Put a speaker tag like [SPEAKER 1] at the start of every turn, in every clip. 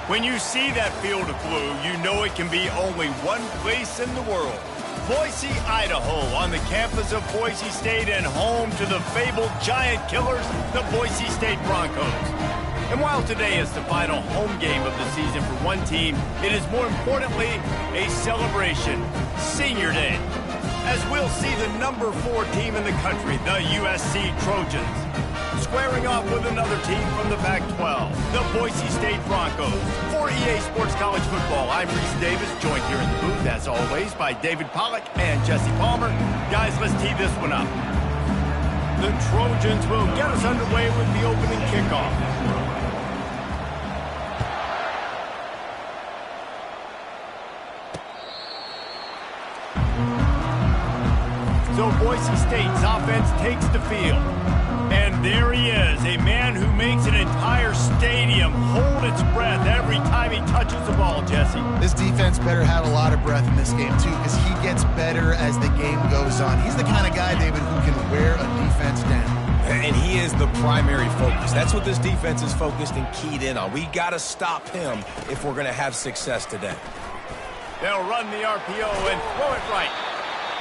[SPEAKER 1] When you see that field of blue, you know it can be only one place in the world. Boise, Idaho, on the campus of Boise State and home to the fabled giant killers, the Boise State Broncos. And while today is the final home game of the season for one team, it is more importantly a celebration, Senior Day, as we'll see the number 4 team in the country, the USC Trojans, squaring off with another team from the Pac-12, the Boise State Broncos. For EA Sports College Football, I'm Reese Davis, joined here in the booth, as always, by David Pollack and Jesse Palmer. Guys, let's tee this one up. The Trojans will get us underway with the opening kickoff. So Boise State's offense takes the field. And there he is, a man who makes an entire stadium hold its breath every time he touches the ball, Jesse.
[SPEAKER 2] This defense better have a lot of breath in this game, too, because he gets better as the game goes on. He's the kind of guy, David, who can wear a defense down.
[SPEAKER 3] And he is the primary focus. That's what this defense is focused and keyed in on. We got to stop him if we're going to have success today.
[SPEAKER 1] They'll run the RPO and throw it right.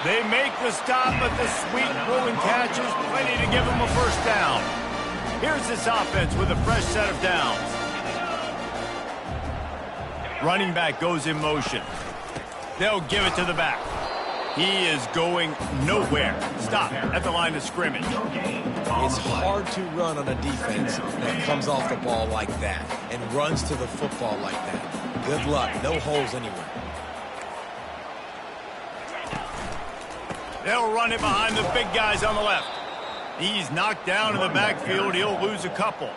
[SPEAKER 1] They make the stop, but the sweet rolling catch is plenty to give them a first down. Here's this offense with a fresh set of downs. Running back goes in motion. They'll give it to the back. He is going nowhere. Stop at the line of scrimmage.
[SPEAKER 3] It's hard to run on a defense that comes off the ball like that and runs to the football like that. Good luck. No holes anywhere.
[SPEAKER 1] They'll run it behind the big guys on the left. He's knocked down in the backfield. He'll lose a couple.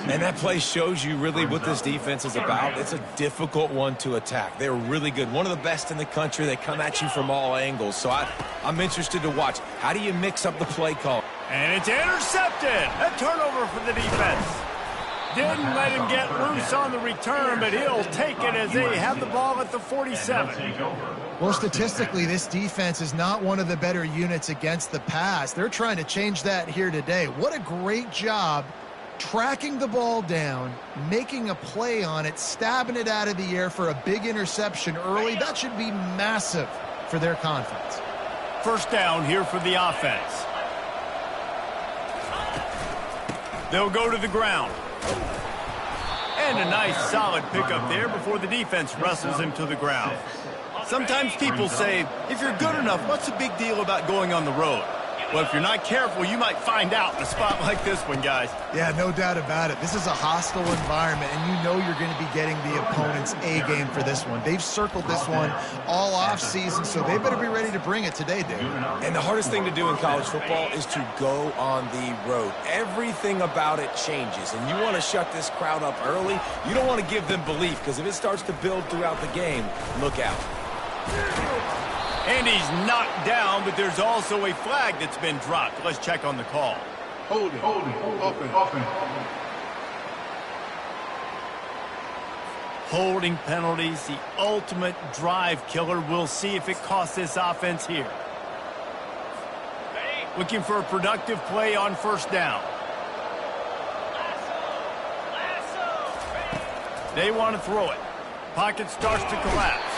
[SPEAKER 3] And that play shows you really what this defense is about. It's a difficult one to attack. They're really good. One of the best in the country. They come at you from all angles. So I'm interested to watch. How do you mix up the play call?
[SPEAKER 1] And it's intercepted. A turnover for the defense. Didn't let him get loose on the return, but he'll take it as they have the ball at the 47.
[SPEAKER 2] Well, statistically, this defense is not one of the better units against the pass. They're trying to change that here today. What a great job tracking the ball down, making a play on it, stabbing it out of the air for a big interception early. That should be massive for their confidence.
[SPEAKER 1] First down here for the offense. They'll go to the ground. And a nice solid pickup there before the defense wrestles him to the ground. Sometimes people say, if you're good enough, what's the big deal about going on the road? Well, if you're not careful, you might find out in a spot like this one, guys.
[SPEAKER 2] Yeah, no doubt about it. This is a hostile environment, and you know you're going to be getting the opponent's A game for this one. They've circled this one all offseason, so they better be ready to bring it today, dude.
[SPEAKER 3] And the hardest thing to do in college football is to go on the road. Everything about it changes, and you want to shut this crowd up early. You don't want to give them belief, because if it starts to build throughout the game, look out.
[SPEAKER 1] And he's knocked down, but there's also a flag that's been dropped. Let's check on the call.
[SPEAKER 4] Holding, offense.
[SPEAKER 1] Holding penalties, the ultimate drive killer. We'll see if it costs this offense here. Looking for a productive play on first down. They want to throw it. Pocket starts to collapse.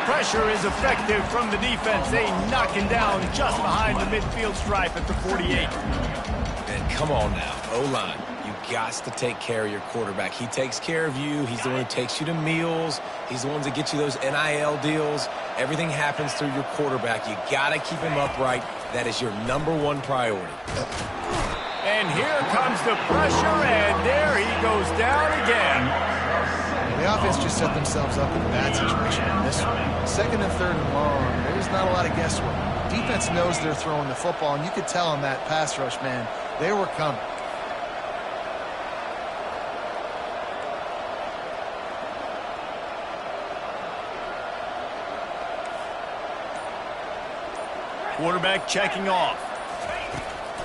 [SPEAKER 1] Pressure is effective from the defense. They knock him down just behind the midfield stripe at the 48.
[SPEAKER 3] And come on now, O-line. You got to take care of your quarterback. He takes care of you. He's the one who takes you to meals. He's the one that gets you those NIL deals. Everything happens through your quarterback. You got to keep him upright. That is your #1 priority.
[SPEAKER 1] And here comes the pressure, and there he goes down again.
[SPEAKER 2] The offense just set themselves up in a bad situation in this one. Second and third and long, there's not a lot of guesswork. Defense knows they're throwing the football, and you could tell on that pass rush, man, they were coming.
[SPEAKER 1] Quarterback checking off.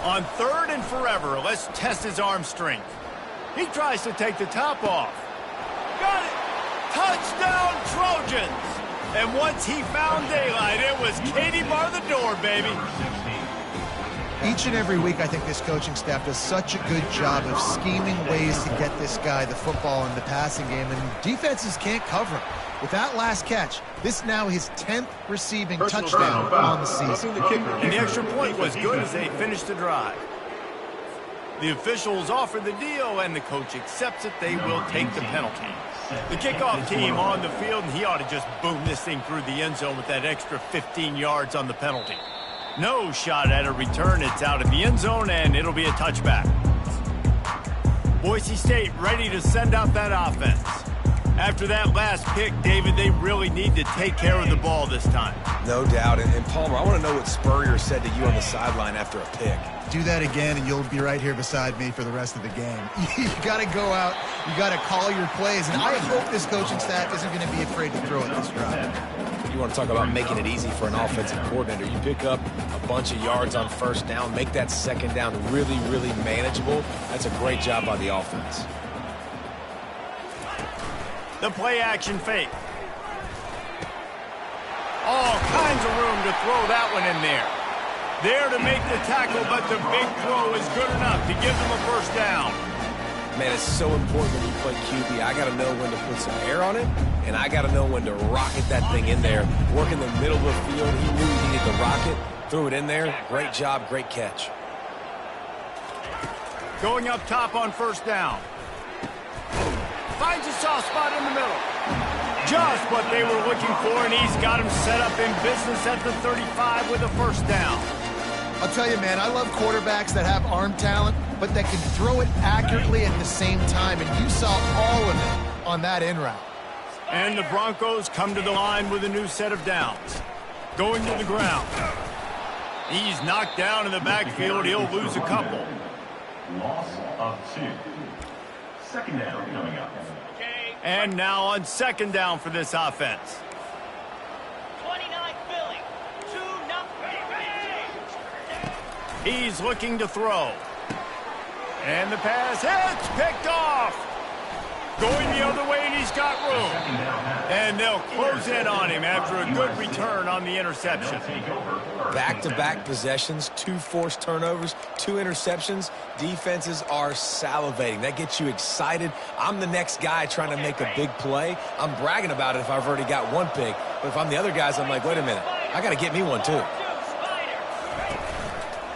[SPEAKER 1] On third and forever, let's test his arm strength. He tries to take the top off. Got it! Touchdown, Trojans! And once he found daylight, it was Katie bar the door, baby.
[SPEAKER 2] Each and every week, I think this coaching staff does such a good job of scheming ways to get this guy the football in the passing game, and defenses can't cover him. With that last catch, this now his 10th receiving touchdown on the season.
[SPEAKER 1] And the extra point was good as they finished the drive. The officials offer the deal, and the coach accepts it. They will take the penalty. The kickoff team on the field, and he ought to just boom this thing through the end zone with that extra 15 yards on the penalty. No shot at a return. It's out of the end zone, and it'll be a touchback. Boise State ready to send out that offense. After that last pick, David, they really need to take care of the ball this time.
[SPEAKER 3] No doubt. And Palmer, I want to know what Spurrier said to you on the sideline after a pick.
[SPEAKER 2] Do that again, and you'll be right here beside me for the rest of the game. You got to go out. You got to call your plays. And I hope this coaching staff isn't going to be afraid to throw it this drive.
[SPEAKER 3] You want to talk about making it easy for an offensive coordinator. You pick up a bunch of yards on first down, make that second down really, really manageable. That's a great job by the offense.
[SPEAKER 1] The play action fake. All kinds of room to throw that one in there. There to make the tackle, but the big throw is good enough to give them a first down.
[SPEAKER 3] Man, it's so important when you play QB. I got to know when to put some air on it, and I got to know when to rocket that thing in there. Work in the middle of the field. He knew he needed to rocket. Threw it in there. Great job, great catch.
[SPEAKER 1] Going up top on first down. Finds a soft spot in the middle. Just what they were looking for, and he's got him set up in business at the 35 with a first down.
[SPEAKER 2] I'll tell you, man, I love quarterbacks that have arm talent, but that can throw it accurately at the same time, and you saw all of it on that in route.
[SPEAKER 1] And the Broncos come to the line with a new set of downs. Going to the ground. He's knocked down in the backfield. He'll lose a couple.
[SPEAKER 5] Loss of 2. Second down coming up.
[SPEAKER 1] And now on second down for this offense.
[SPEAKER 6] 29 Philly. 2-0.
[SPEAKER 1] He's looking to throw. And the pass hits, picked off. Going the other way, and he's got room. And they'll close in on him after a good return on the interception.
[SPEAKER 3] Back-to-back possessions, 2 forced turnovers, 2 interceptions. Defenses are salivating. That gets you excited. I'm the next guy trying to make a big play. I'm bragging about it if I've already got 1 pick. But if I'm the other guys, I'm like, wait a minute. I got to get me one, too.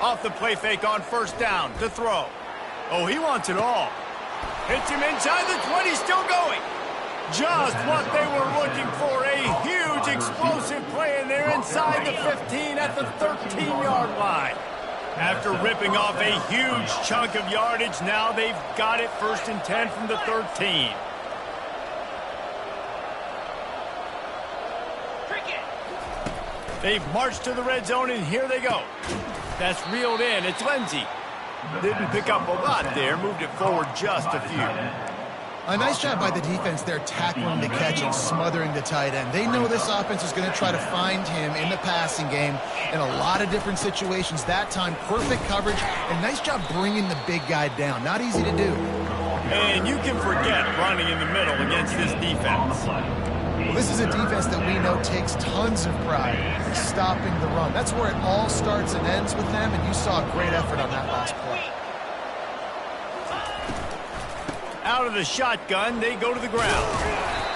[SPEAKER 1] Off the play fake on first down to throw. Oh, he wants it all. Hits him inside the 20, still going. Just what they were looking for, a huge explosive play, and they're inside the 15 at the 13-yard line. After ripping off a huge chunk of yardage, now they've got it 1st and 10 from the 13. They've marched to the red zone, and here they go. That's reeled in. It's Lindsey. Didn't pick up a lot there. Moved it forward just a few.
[SPEAKER 2] A nice job by the defense there, tackling the catch and smothering the tight end. They know this offense is going to try to find him in the passing game in a lot of different situations. That time, perfect coverage, and nice job bringing the big guy down. Not easy to do.
[SPEAKER 1] And you can forget running in the middle against this defense.
[SPEAKER 2] Well, this is a defense that we know takes tons of pride in stopping the run. That's where it all starts and ends with them, and you saw a great effort on that last play.
[SPEAKER 1] Out of the shotgun, they go to the ground.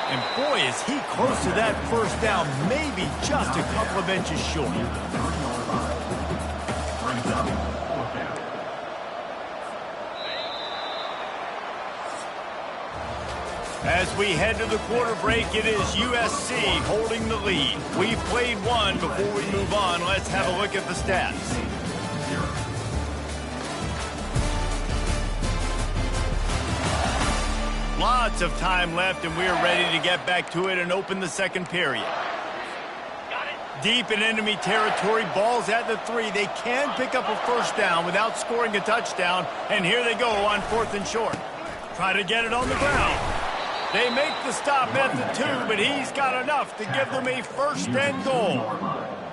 [SPEAKER 1] And boy, is he close to that first down, maybe just a couple of inches short. As we head to the quarter break, it is USC holding the lead. We've played one. Before we move on, let's have a look at the stats. Lots of time left, and we're ready to get back to it and open the second period. Deep in enemy territory, ball's at the 3. They can pick up a first down without scoring a touchdown, and here they go on 4th and short. Try to get it on the ground. They make the stop at the 2, but he's got enough to give them a 1st and goal.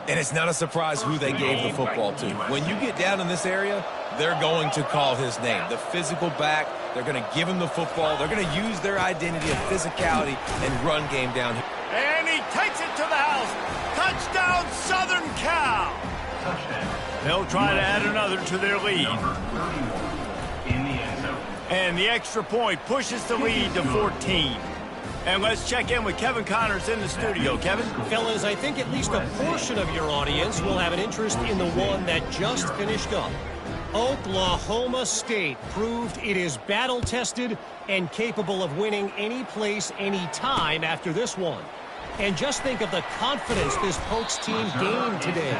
[SPEAKER 3] And it's not a surprise who they gave the football to. When you get down in this area, they're going to call his name. The physical back, they're going to give him the football. They're going to use their identity of physicality and run game down here.
[SPEAKER 1] And he takes it to the house. Touchdown, Southern Cal.
[SPEAKER 5] Touchdown.
[SPEAKER 1] They'll try to add another to their lead.
[SPEAKER 5] Number 31 in the end zone.
[SPEAKER 1] And the extra point pushes the lead to 14. And let's check in with Kevin Connors in the studio. Kevin?
[SPEAKER 7] Fellas, I think at least a portion of your audience will have an interest in the one that just finished up. Oklahoma State proved it is battle-tested and capable of winning any place, any time after this one. And just think of the confidence this Pokes team gained today.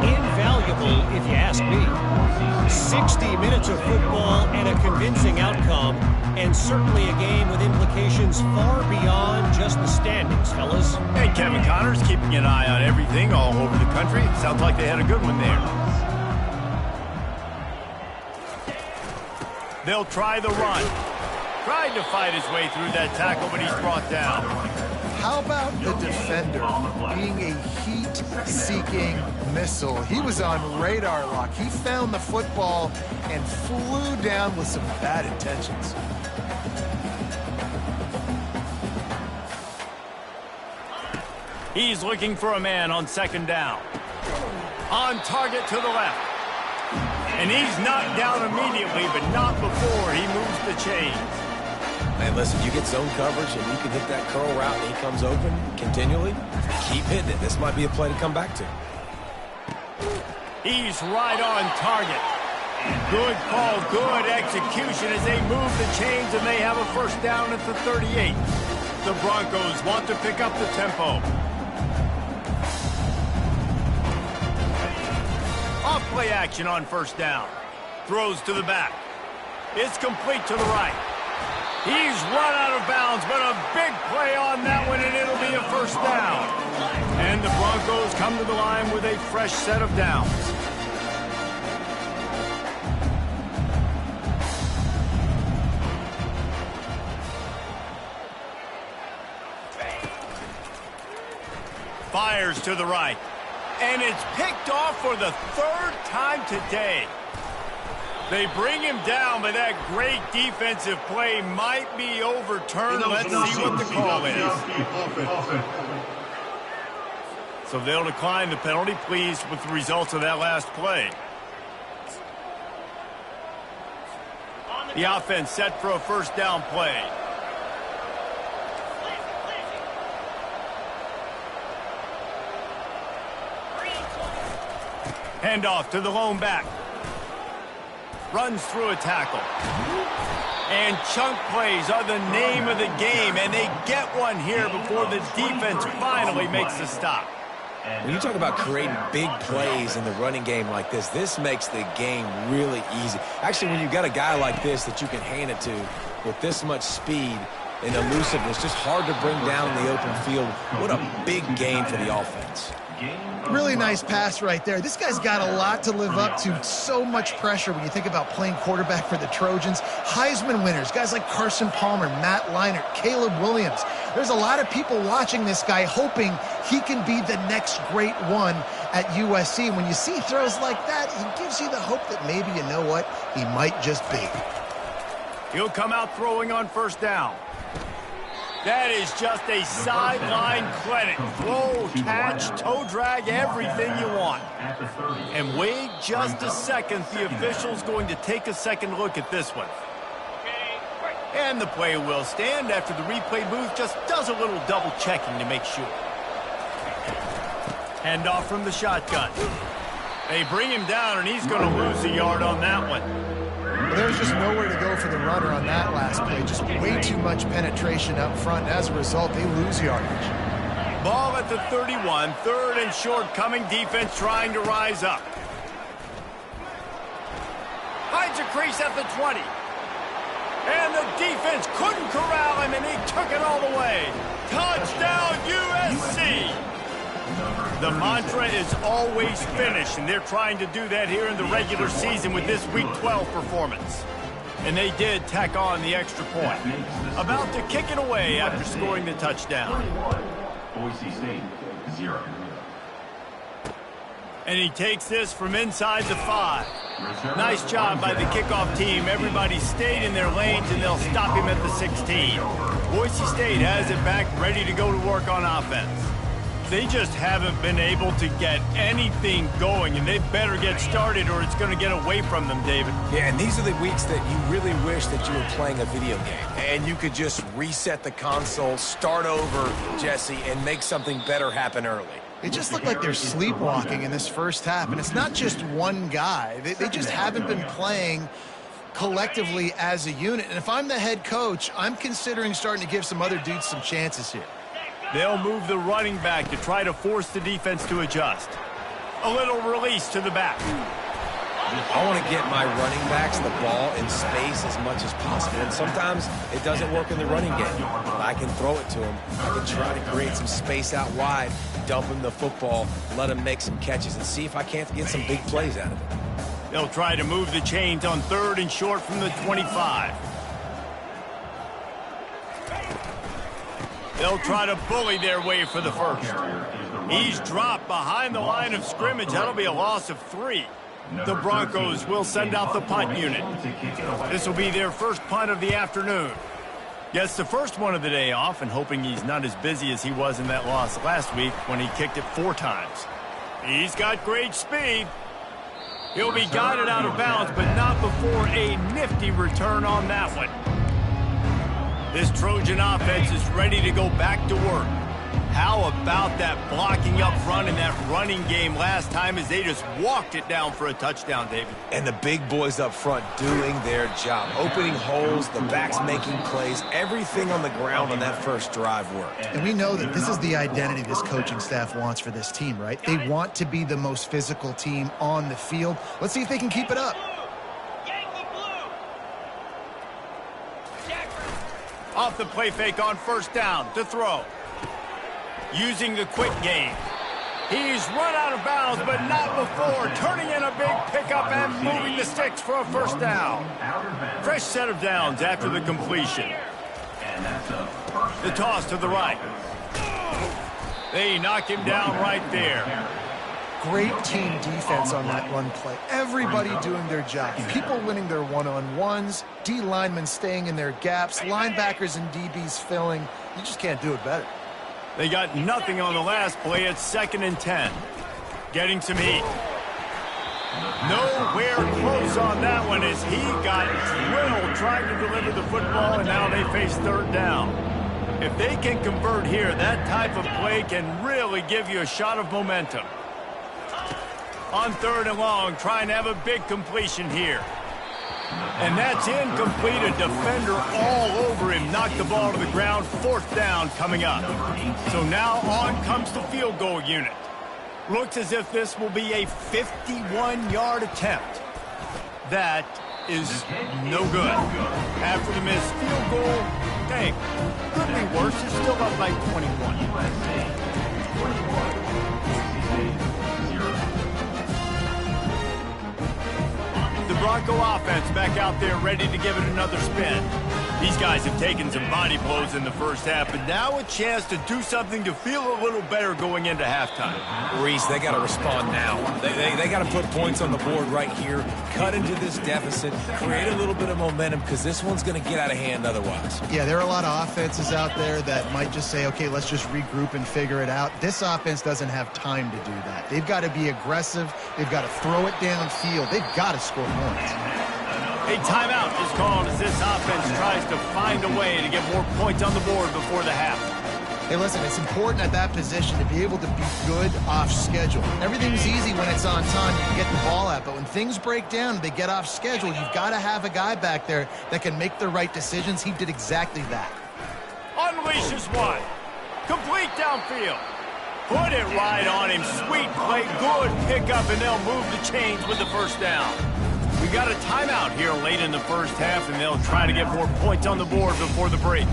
[SPEAKER 7] Invaluable, if you ask me. 60 minutes of football and a convincing outcome, and certainly a game with implications far beyond just the standings, fellas.
[SPEAKER 1] And Kevin Connors keeping an eye on everything all over the country. Sounds like they had a good one there. They'll try the run. Tried to fight his way through that tackle, but he's brought down.
[SPEAKER 2] How about the defender being a heat-seeking missile? He was on radar lock. He found the football and flew down with some bad intentions.
[SPEAKER 1] He's looking for a man on second down. On target to the left. And he's knocked down immediately, but not before he moves the chains.
[SPEAKER 3] Man, listen, you get zone coverage and you can hit that curl route and he comes open continually. Keep hitting it. This might be a play to come back to.
[SPEAKER 1] He's right on target. Good call, good execution as they move the chains and they have a first down at the 38. The Broncos want to pick up the tempo. Off play action on first down. Throws to the back. It's complete to the right. He's run out of bounds, but a big play on that one, and it'll be a first down. And the Broncos come to the line with a fresh set of downs. Fires to the right. And it's picked off for the third time today. They bring him down, but that great defensive play might be overturned. Let's see what the call is. So they'll decline the penalty, pleased with the results of that last play. The offense set for a first down play. Handoff to the lone back. Runs through a tackle. And chunk plays are the name of the game, and they get one here before the defense finally makes the stop.
[SPEAKER 3] When you talk about creating big plays in the running game like this makes the game really easy. Actually, when you've got a guy like this that you can hand it to with this much speed and elusiveness, just hard to bring down in the open field. What a big game for the offense.
[SPEAKER 2] Really nice pass right there. This guy's got a lot to live up to. So much pressure when you think about playing quarterback for the Trojans. Heisman winners, guys like Carson Palmer, Matt Leinart, Caleb Williams. There's a lot of people watching this guy hoping he can be the next great one at USC. When you see throws like that, he gives you the hope that maybe, you know what, he might just be.
[SPEAKER 1] He'll come out throwing on first down. That is just a sideline clinic. Throw, catch, toe drag, everything you want. And wait just a second. The official's going to take a second look at this one. And the play will stand after the replay booth just does a little double checking to make sure. Handoff from the shotgun. They bring him down, and he's going to lose a yard on that one.
[SPEAKER 2] There's just nowhere to go for the runner on that last play. Just way too much penetration up front. And as a result, they lose yardage.
[SPEAKER 1] Ball at the 31. Third and short coming. Defense trying to rise up. Finds a crease at the 20. And the defense couldn't corral him, and he took it all the way. Touchdown, USC! The mantra is always finish, and they're trying to do that here in the regular season with this Week 12 performance. And they did tack on the extra point. About to kick it away after scoring the touchdown.
[SPEAKER 5] Boise State, 0.
[SPEAKER 1] And he takes this from inside the 5. Nice job by the kickoff team. Everybody stayed in their lanes, and they'll stop him at the 16. Boise State has it back, ready to go to work on offense. They just haven't been able to get anything going, and they better get started or it's going to get away from them, David.
[SPEAKER 3] Yeah, and these are the weeks that you really wish that you were playing a video game and you could just reset the console, start over, Jesse, and make something better happen early.
[SPEAKER 2] They just look like they're sleepwalking in this first half, and it's not just one guy. They just haven't been playing collectively as a unit. And if I'm the head coach, I'm considering starting to give some other dudes some chances here.
[SPEAKER 1] They'll move the running back to try to force the defense to adjust. A little release to the back.
[SPEAKER 3] I want to get my running backs the ball in space as much as possible. And sometimes it doesn't work in the running game. But I can throw it to them. I can try to create some space out wide, dump him the football, let him make some catches, and see if I can't get some big plays out of it.
[SPEAKER 1] They'll try to move the chains on 3rd and short from the 25. They'll try to bully their way for the first. He's dropped behind the line of scrimmage. That'll be a loss of 3. The Broncos will send out the punt unit. This will be their first punt of the afternoon. Gets the first one of the day off, and hoping he's not as busy as he was in that loss last week when he kicked it 4 times. He's got great speed. He'll be guided out of bounds, but not before a nifty return on that one. This Trojan offense is ready to go back to work. How about that blocking up front in that running game last time as they just walked it down for a touchdown, David?
[SPEAKER 3] And the big boys up front doing their job. Opening holes, the backs making plays, everything on the ground on that first drive worked.
[SPEAKER 2] And we know that this is the identity this coaching staff wants for this team, right? They want to be the most physical team on the field. Let's see if they can keep it up.
[SPEAKER 1] Off the play fake on 1st down to throw. Using the quick game. He's run out of bounds, but not before turning in a big pickup and moving the sticks for a 1st down. Fresh set of downs after the completion. The toss to the right. They knock him down right there.
[SPEAKER 2] Great team defense on that run play. Everybody doing their job. People winning their one-on-ones, D linemen staying in their gaps, linebackers and DBs filling. You just can't do it better.
[SPEAKER 1] They got nothing on the last play at 2nd and 10. Getting some heat. Nowhere close on that one as he got drilled trying to deliver the football, and now they face 3rd down. If they can convert here, that type of play can really give you a shot of momentum. On 3rd and long, trying to have a big completion here. And that's incomplete. A defender all over him. Knocked the ball to the ground. 4th down coming up. So now on comes the field goal unit. Looks as if this will be a 51-yard attempt. That is no good. After the missed field goal, hey, could be worse. It's still up by 21. The Bronco offense back out there ready to give it another spin. These guys have taken some body blows in the first half, but now a chance to do something to feel a little better going into halftime.
[SPEAKER 3] Reese, they got to respond now. They got to put points on the board right here, cut into this deficit, create a little bit of momentum, because this one's going to get out of hand otherwise.
[SPEAKER 2] Yeah, there are a lot of offenses out there that might just say, okay, let's just regroup and figure it out. This offense doesn't have time to do that. They've got to be aggressive. They've got to throw it downfield. They've got to score points.
[SPEAKER 1] A timeout is called as this offense tries to find a way to get more points on the board before the half.
[SPEAKER 2] Hey, listen, it's important at that position to be able to be good off schedule. Everything's easy when it's on time. You can get the ball out. But when things break down, they get off schedule, you've got to have a guy back there that can make the right decisions. He did exactly that.
[SPEAKER 1] Unleashes one. Complete downfield. Put it right on him. Sweet play. Good pickup, and they'll move the chains with the 1st down. We got a timeout here late in the first half, and they'll try to get more points on the board before the break.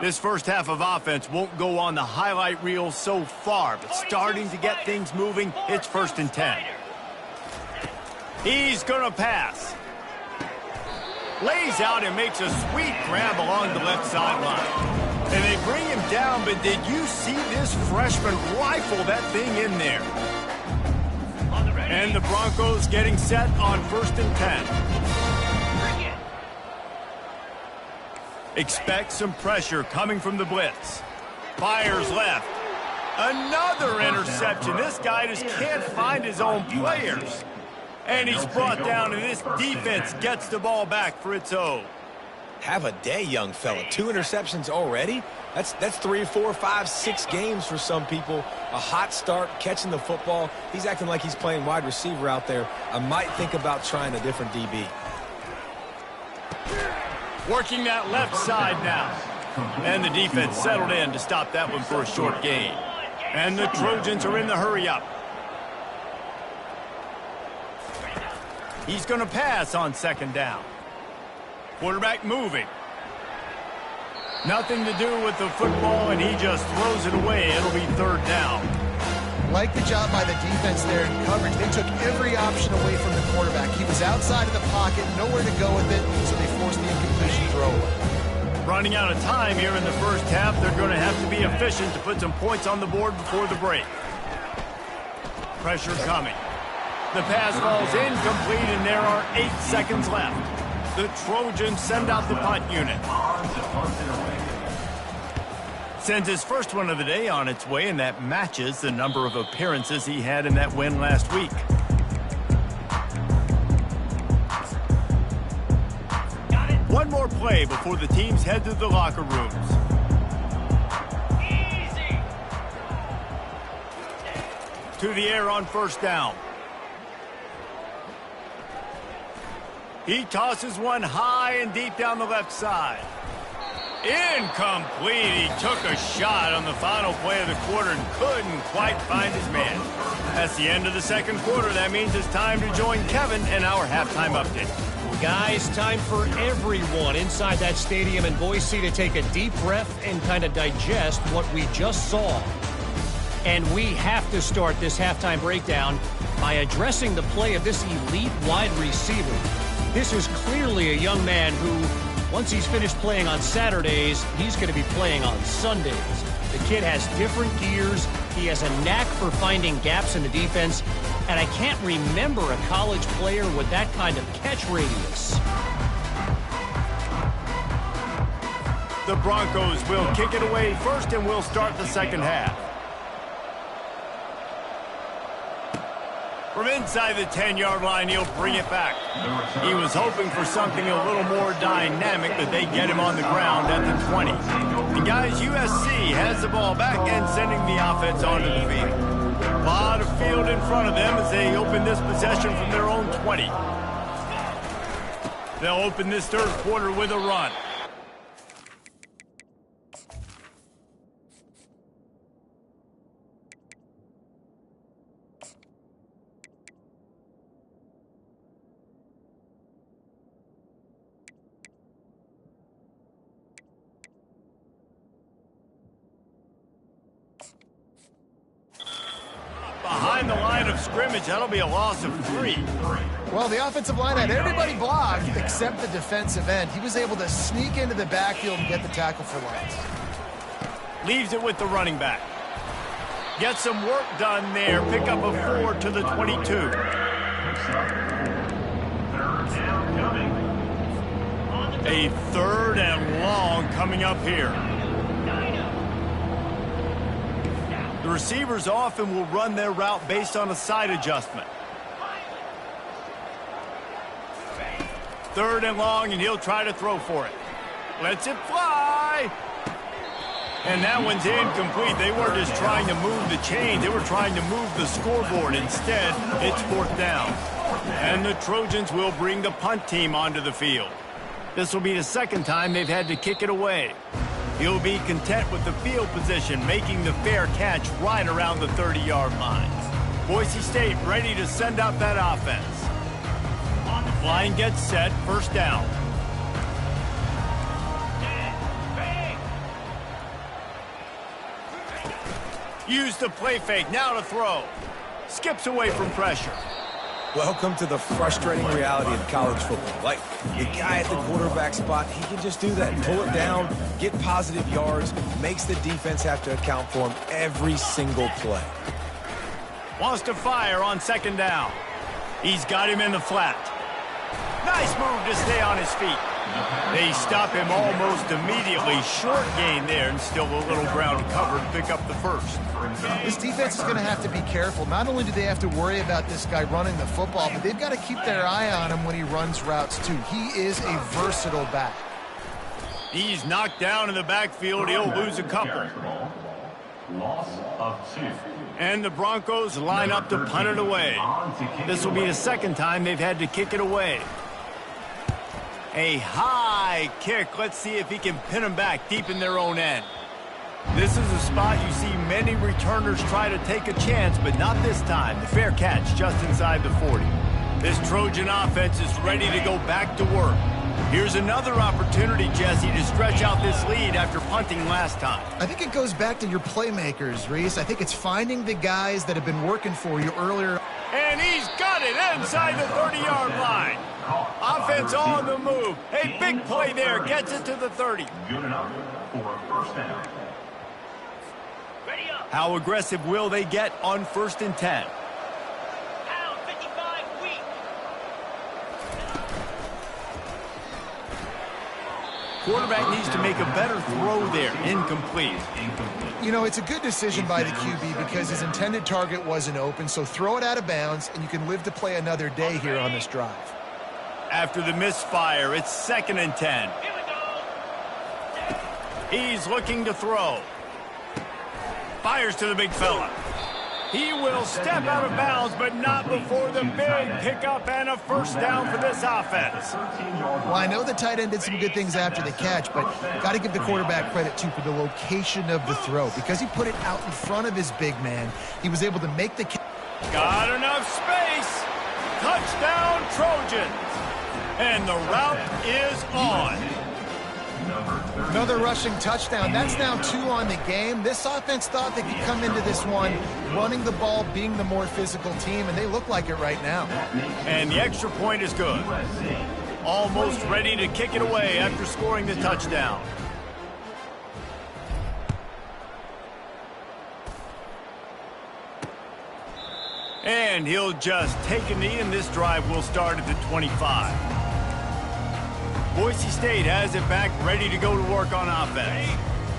[SPEAKER 1] This first half of offense won't go on the highlight reel so far, but starting to get things moving, it's 1st and 10. He's going to pass. Lays out and makes a sweet grab along the left sideline. And they bring him down, but did you see this freshman rifle that thing in there?
[SPEAKER 6] On the ready.
[SPEAKER 1] And the Broncos getting set on 1st and 10. Expect some pressure coming from the blitz. Fires left. Another interception. This guy just can't find his own players. And he's brought down, and this defense gets the ball back for its own.
[SPEAKER 3] Have a day, young fella. 2 interceptions already? That's 3, 4, 5, 6 games for some people. A hot start, catching the football. He's acting like he's playing wide receiver out there. I might think about trying a different DB.
[SPEAKER 1] Working that left side now. And the defense settled in to stop that one for a short gain. And the Trojans are in the hurry-up. He's going to pass on 2nd down. Quarterback moving. Nothing to do with the football, and he just throws it away. It'll be 3rd down.
[SPEAKER 2] Like the job by the defense there in coverage. They took every option away from the quarterback. He was outside of the pocket, nowhere to go with it, so they forced the incompletion throw away.
[SPEAKER 1] Running out of time here in the first half, they're going to have to be efficient to put some points on the board before the break. Pressure coming. The pass falls incomplete, and there are 8 seconds left. The Trojans send out the punt unit. Sends his first one of the day on its way, and that matches the number of appearances he had in that win last week. One more play before the teams head to the locker rooms.
[SPEAKER 6] Easy.
[SPEAKER 1] To the air on 1st down. He tosses one high and deep down the left side. Incomplete. He took a shot on the final play of the quarter and couldn't quite find his man. That's the end of the 2nd quarter. That means it's time to join Kevin in our halftime update.
[SPEAKER 7] Guys, time for everyone inside that stadium in Boise to take a deep breath and kind of digest what we just saw. And we have to start this halftime breakdown by addressing the play of this elite wide receiver. This is clearly a young man who, once he's finished playing on Saturdays, he's going to be playing on Sundays. The kid has different gears. He has a knack for finding gaps in the defense. And I can't remember a college player with that kind of catch radius.
[SPEAKER 1] The Broncos will kick it away first, and we'll start the 2nd half. From inside the 10-yard line, he'll bring it back. He was hoping for something a little more dynamic, but they get him on the ground at the 20. And guys, USC has the ball back and sending the offense onto the field. A lot of field in front of them as they open this possession from their own 20. They'll open this 3rd quarter with a run. Behind the line of scrimmage, that'll be a loss of 3.
[SPEAKER 2] Well, the offensive line had everybody blocked except the defensive end. He was able to sneak into the backfield and get the tackle for loss.
[SPEAKER 1] Leaves it with the running back. Gets some work done there. Pick up a 4 to the 22.
[SPEAKER 5] 3rd down coming.
[SPEAKER 1] A 3rd and long coming up here. The receivers often will run their route based on a side adjustment. 3rd and long, and he'll try to throw for it. Lets it fly. And that one's incomplete. They weren't just trying to move the chain. They were trying to move the scoreboard. Instead, it's 4th down. And the Trojans will bring the punt team onto the field. This will be the 2nd time they've had to kick it away. He'll be content with the field position, making the fair catch right around the 30-yard line. Boise State ready to send out that offense. Line gets set, 1st down. Use the play fake, now to throw. Skips away from pressure.
[SPEAKER 3] Welcome to the frustrating reality of college football. Like, the guy at the quarterback spot, he can just do that. Pull it down, get positive yards, makes the defense have to account for him every single play.
[SPEAKER 1] Wants to fire on second down. He's got him in the flat. Nice move to stay on his feet. They stop him almost immediately. Short gain there and still a little ground covered to pick up the first.
[SPEAKER 2] This defense is going to have to be careful. Not only do they have to worry about this guy running the football, but they've got to keep their eye on him when he runs routes too. He is a versatile back.
[SPEAKER 1] He's knocked down in the backfield. He'll lose a couple.
[SPEAKER 5] Loss of 2.
[SPEAKER 1] And the Broncos line up to punt it away. This will be the second time they've had to kick it away. A high kick. Let's see if he can pin them back deep in their own end. This is a spot you see many returners try to take a chance, but not this time. The fair catch just inside the 40. This Trojan offense is ready to go back to work. Here's another opportunity, Jesse, to stretch out this lead after punting last time.
[SPEAKER 2] I think it goes back to your playmakers, Reese. I think it's finding the guys that have been working for you earlier.
[SPEAKER 1] And he's got it inside the 30-yard line. Offense on the move. A big play there. Gets it to the 30.
[SPEAKER 5] Good enough for a first down.
[SPEAKER 6] Ready up.
[SPEAKER 1] How aggressive will they get on 1st and 10?
[SPEAKER 6] Pound 55 weak.
[SPEAKER 1] Quarterback needs to make a better throw there. Incomplete.
[SPEAKER 2] You know, it's a good decision by the QB because his intended target wasn't open, so throw it out of bounds, and you can live to play another day here on this drive.
[SPEAKER 1] After the misfire, it's 2nd and 10.
[SPEAKER 6] Here we go.
[SPEAKER 1] He's looking to throw. Fires to the big fella. He will step out of bounds, but not before the big pickup and a first down for this offense.
[SPEAKER 2] Well, I know the tight end did some good things after the catch, but got to give the quarterback credit, too, for the location of the throw. Because he put it out in front of his big man, he was able to make the catch.
[SPEAKER 1] Got enough space. Touchdown, Trojans. And the route is on.
[SPEAKER 2] Another rushing touchdown. That's now 2 on the game. This offense thought they could come into this one running the ball, being the more physical team, and they look like it right now.
[SPEAKER 1] And the extra point is good. Almost ready to kick it away after scoring the touchdown. And he'll just take a knee, and this drive will start at the 25. Boise State has it back, ready to go to work on offense.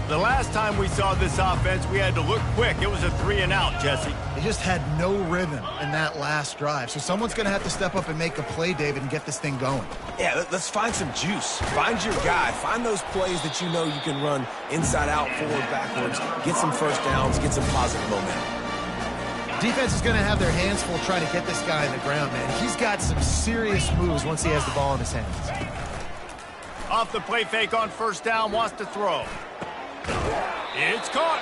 [SPEAKER 1] The last time we saw this offense, we had to look quick. It was a 3-and-out, Jesse.
[SPEAKER 2] They just had no rhythm in that last drive. So someone's going to have to step up and make a play, David, and get this thing going.
[SPEAKER 3] Yeah, let's find some juice. Find your guy. Find those plays that you know you can run inside out, forward, backwards. Get some first downs. Get some positive momentum.
[SPEAKER 2] Defense is going to have their hands full trying to get this guy on the ground, man. He's got some serious moves once he has the ball in his hands.
[SPEAKER 1] Off the play fake on first down, wants to throw. It's caught.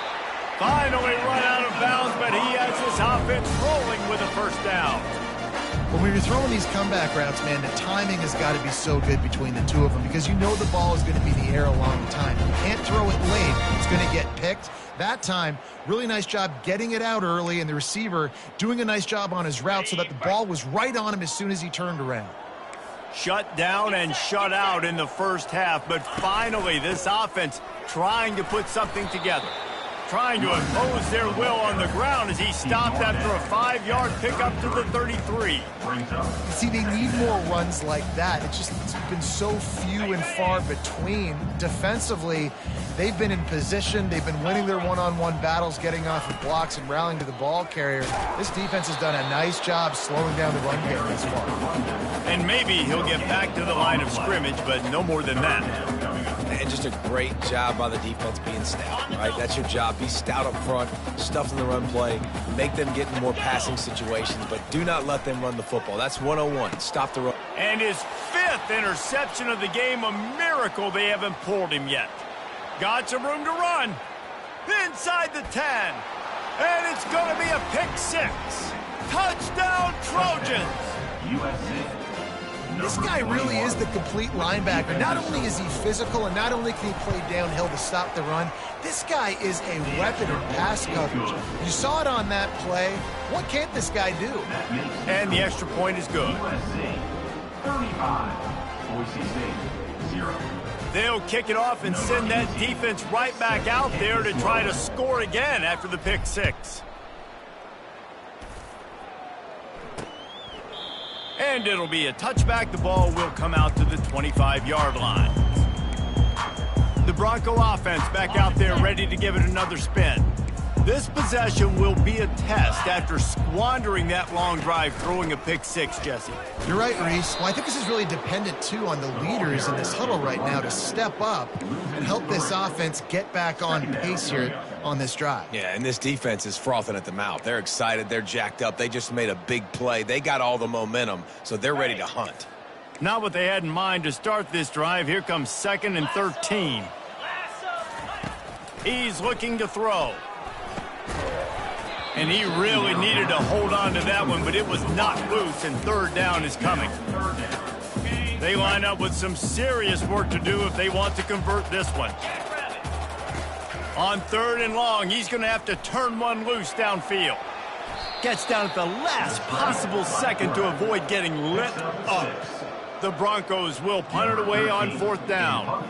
[SPEAKER 1] Finally run out of bounds, but he has his offense rolling with a first down.
[SPEAKER 2] When you're throwing these comeback routes, man, the timing has got to be so good between the two of them because you know the ball is going to be in the air a long time. You can't throw it late. It's going to get picked. That time, really nice job getting it out early, and the receiver doing a nice job on his route so that the ball was right on him as soon as he turned around.
[SPEAKER 1] Shut down and shut out in the first half, but finally this offense trying to put something together. Trying to impose their will on the ground as he stopped after a 5-yard pickup to the 33.
[SPEAKER 2] See, they need more runs like that. It's been so few and far between. Defensively, they've been in position. They've been winning their one-on-one battles, getting off of blocks and rallying to the ball carrier. This defense has done a nice job slowing down the run game this far.
[SPEAKER 1] And maybe he'll get back to the line of scrimmage, but no more than that.
[SPEAKER 3] And just a great job by the defense being stout, right? That's your job. Be stout up front, stuff in the run play, make them get in more passing situations, but do not let them run the football. That's 101. Stop the run.
[SPEAKER 1] And his 5th interception of the game, a miracle they haven't pulled him yet. Got some room to run. Inside the 10. And it's going to be a pick 6. Touchdown, Trojans.
[SPEAKER 5] USC.
[SPEAKER 2] This guy really is the complete linebacker. Not only is he physical and not only can he play downhill to stop the run, this guy is a weapon in pass coverage. You saw it on that play. What can't this guy do?
[SPEAKER 1] And the extra point is good.
[SPEAKER 5] USC 35, Boise State 0.
[SPEAKER 1] They'll kick it off and send that defense right back out there to try to score again after the pick 6. And it'll be a touchback. The ball will come out to the 25-yard line. The Bronco offense back out there ready to give it another spin. This possession will be a test after squandering that long drive, throwing a pick six, Jesse.
[SPEAKER 2] You're right, Reese. Well, I think this is really dependent, too, on the leaders in this huddle right now to step up and help this offense get back on pace here on this drive.
[SPEAKER 3] Yeah, and this defense is frothing at the mouth. They're excited. They're jacked up. They just made a big play. They got all the momentum, so they're ready to hunt.
[SPEAKER 1] Not what they had in mind to start this drive. Here comes 2nd and 13. He's looking to throw. And he really needed to hold on to that one, but it was knocked loose, and 3rd down is coming. They line up with some serious work to do if they want to convert this one. On 3rd and long, he's going to have to turn one loose downfield. Gets down at the last possible second to avoid getting lit up. The Broncos will punt it away on 4th down.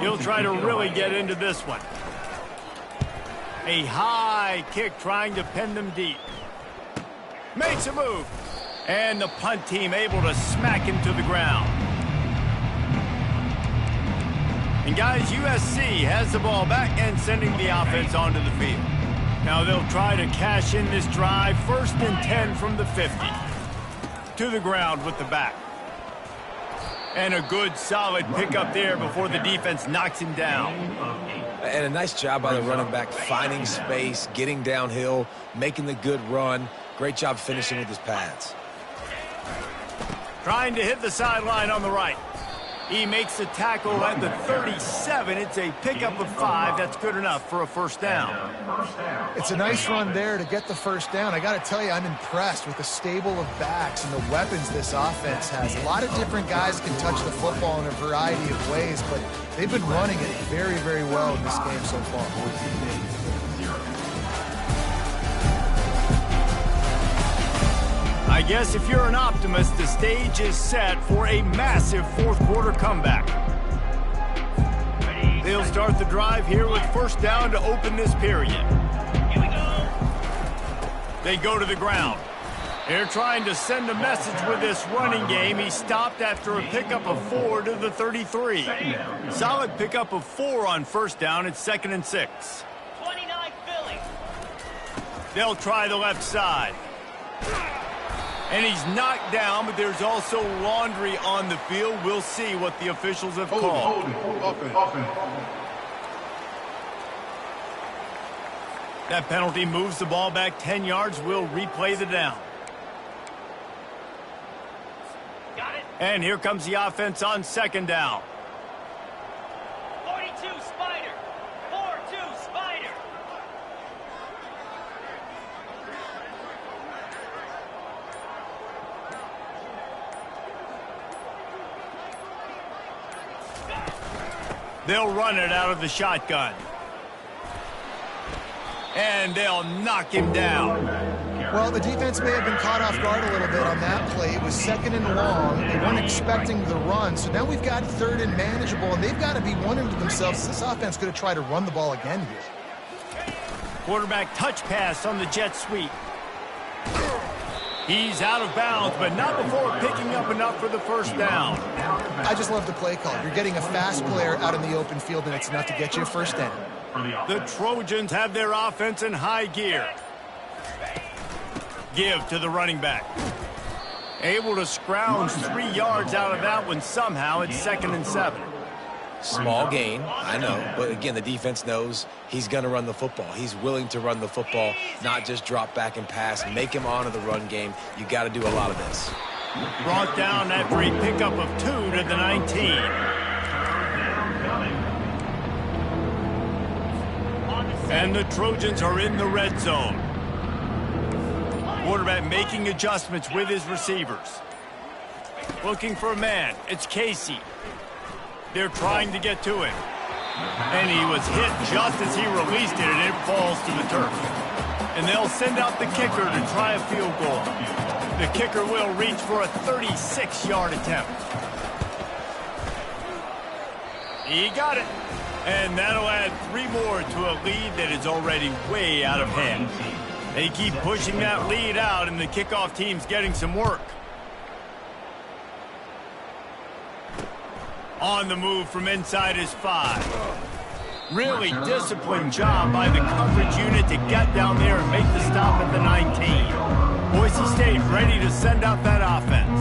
[SPEAKER 1] He'll try to really get into this one. A high kick trying to pin them deep. Makes a move. And the punt team able to smack him to the ground. And guys, USC has the ball back and sending the offense onto the field. Now they'll try to cash in this drive. 1st and 10 from the 50. To the ground with the back. And a good solid pickup there before the defense knocks him down.
[SPEAKER 3] And a nice job by the running back, finding space, getting downhill, making the good run. Great job finishing with his pads.
[SPEAKER 1] Trying to hit the sideline on the right. He makes the tackle at the 37. It's a pickup of 5. That's good enough for a 1st down.
[SPEAKER 2] It's a nice run there to get the 1st down. I got to tell you, I'm impressed with the stable of backs and the weapons this offense has. A lot of different guys can touch the football in a variety of ways, but they've been running it very, very well in this game so far.
[SPEAKER 1] I guess if you're an optimist, the stage is set for a massive 4th quarter comeback. They'll start the drive here with 1st down to open this period.
[SPEAKER 6] Here we go.
[SPEAKER 1] They go to the ground. They're trying to send a message with this running game. He stopped after a pickup of 4 to the 33. Solid pickup of 4 on 1st down. It's 2nd and 6.
[SPEAKER 6] 29 Philly.
[SPEAKER 1] They'll try the left side. And he's knocked down, but there's also laundry on the field. We'll see what the officials have called. That penalty moves the ball back 10 yards. We'll replay the down.
[SPEAKER 6] Got it.
[SPEAKER 1] And here comes the offense on 2nd down.
[SPEAKER 6] 42 Spider. 4-2 Spider.
[SPEAKER 1] They'll run it out of the shotgun. And they'll knock him down.
[SPEAKER 2] Well, the defense may have been caught off guard a little bit on that play. It was 2nd and long. They weren't expecting the run. So now we've got 3rd and manageable, and they've got to be wondering to themselves, is this offense going to try to run the ball again here?
[SPEAKER 1] Quarterback touch pass on the jet sweep. He's out of bounds, but not before picking up enough for the 1st down.
[SPEAKER 2] I just love the play call. You're getting a fast player out in the open field, and it's enough to get you a 1st down.
[SPEAKER 1] The Trojans have their offense in high gear. Give to the running back. Able to scrounge 3 yards out of that one somehow. It's 2nd and 7.
[SPEAKER 3] Small gain, I know, but again, the defense knows he's going to run the football. He's willing to run the football, not just drop back and pass, make him honor the run game. You got to do a lot of this.
[SPEAKER 1] Brought down after a pickup of 2 to the 19. And the Trojans are in the red zone. Quarterback making adjustments with his receivers. Looking for a man. It's Casey. They're trying to get to him. And he was hit just as he released it, and it falls to the turf. And they'll send out the kicker to try a field goal. The kicker will reach for a 36-yard attempt. He got it. And that'll add 3 more to a lead that is already way out of hand. They keep pushing that lead out, and the kickoff team's getting some work. On the move from inside his 5. Really disciplined job by the coverage unit to get down there and make the stop at the 19. Boise State ready to send out that offense.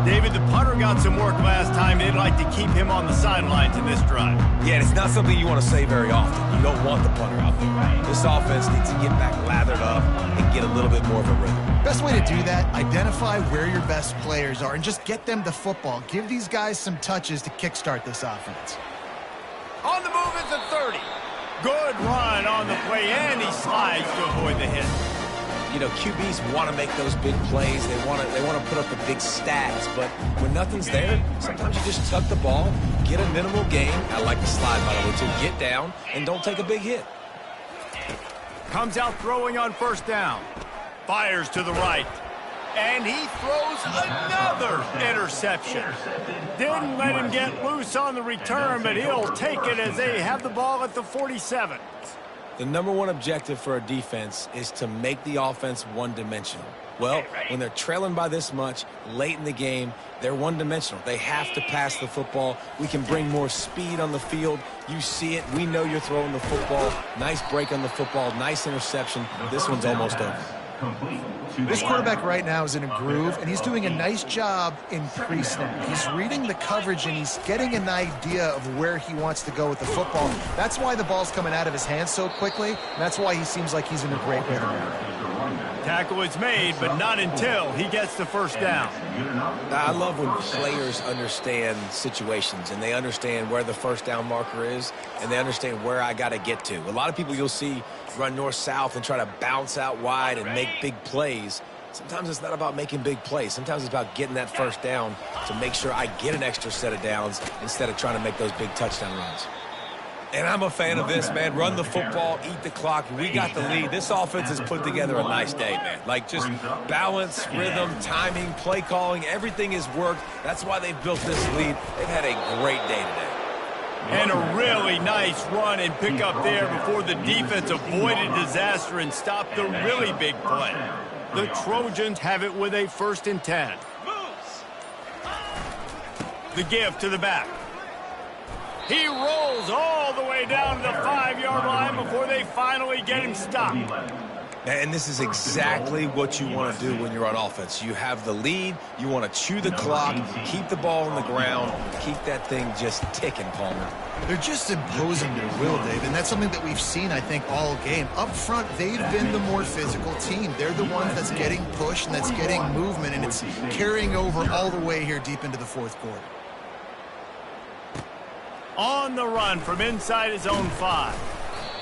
[SPEAKER 1] David, the punter got some work last time. They'd like to keep him on the sidelines in this drive.
[SPEAKER 3] Yeah, and it's not something you want to say very often. You don't want the punter out there. This offense needs to get back lathered up and get a little bit more of a rhythm.
[SPEAKER 2] Best way to do that, identify where your best players are and just get them the football. Give these guys some touches to kickstart this offense.
[SPEAKER 1] On the move is the 30. Good run on the play, and he slides to avoid the hit.
[SPEAKER 3] You know, QBs want to make those big plays. They want to put up the big stats. But when nothing's there, sometimes you just tuck the ball, get a minimal gain. I like the slide, by the way, too. Get down and don't take a big hit.
[SPEAKER 1] Comes out throwing on first down. Fires to the right. And he throws another interception. Didn't let him get loose on the return, but he'll take it as they have the ball at the 47.
[SPEAKER 3] The number one objective for a defense is to make the offense one-dimensional. Well, when they're trailing by this much late in the game, they're one-dimensional. They have to pass the football. We can bring more speed on the field. You see it. We know you're throwing the football. Nice break on the football. Nice interception. This one's almost over.
[SPEAKER 2] This quarterback right now is in a groove, and he's doing a nice job in pre-snap. He's reading the coverage, and he's getting an idea of where he wants to go with the football. That's why the ball's coming out of his hands so quickly, and that's why he seems like he's in a great rhythm.
[SPEAKER 1] Tackle is made, but not until he gets the first down.
[SPEAKER 3] I love when players understand situations, and they understand where the first down marker is, and they understand where I got to get to. A lot of people you'll see run north-south and try to bounce out wide and make big plays. Sometimes it's not about making big plays. Sometimes it's about getting that first down to make sure I get an extra set of downs instead of trying to make those big touchdown runs. And I'm a fan of this, man. Run the football, eat the clock. We got the lead. This offense has put together a nice day, man. Like, just balance, rhythm, timing, play calling, everything has worked. That's why they've built this lead. They've had a great day today.
[SPEAKER 1] And a really nice run and pick up there before the defense avoided disaster and stopped the really big play. The Trojans have it with a 1st and 10. The give to the back. He rolls all the way down to the 5-yard line before they finally get him stopped.
[SPEAKER 3] And this is exactly what you want to do when you're on offense. You have the lead. You want to chew the clock, keep the ball on the ground, keep that thing just ticking, Palmer.
[SPEAKER 2] They're just imposing their will, Dave, and that's something that we've seen, I think, all game. Up front, they've been the more physical team. They're the ones that's getting pushed and that's getting movement, and it's carrying over all the way here deep into the 4th quarter.
[SPEAKER 1] On the run from inside his own 5.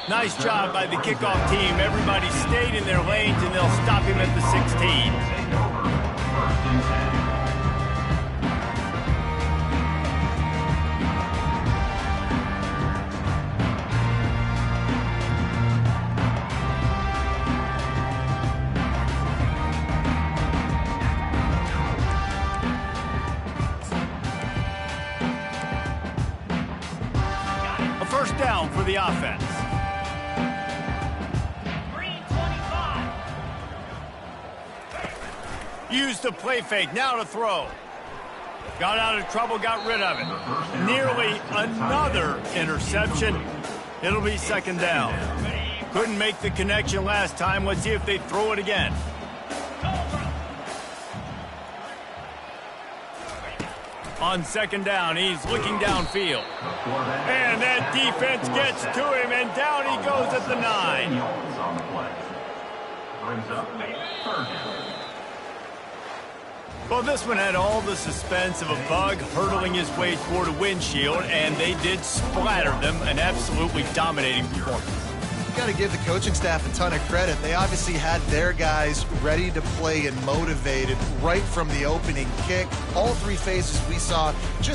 [SPEAKER 1] Nice job by the kickoff team. Everybody stayed in their lanes, and they'll stop him at the 16. A first down for the offense. Used the play fake, now to throw. Got out of trouble, got rid of it. Nearly another interception. It'll be 2nd down. Couldn't make the connection last time. Let's see if they throw it again. On 2nd down, he's looking downfield. And that defense gets to him, and down he goes at the 9. Well, this one had all the suspense of a bug hurtling his way toward a windshield, and they did splatter them. An absolutely dominating performance.
[SPEAKER 2] You got to give the coaching staff a ton of credit. They obviously had their guys ready to play and motivated right from the opening kick. All 3 phases we saw just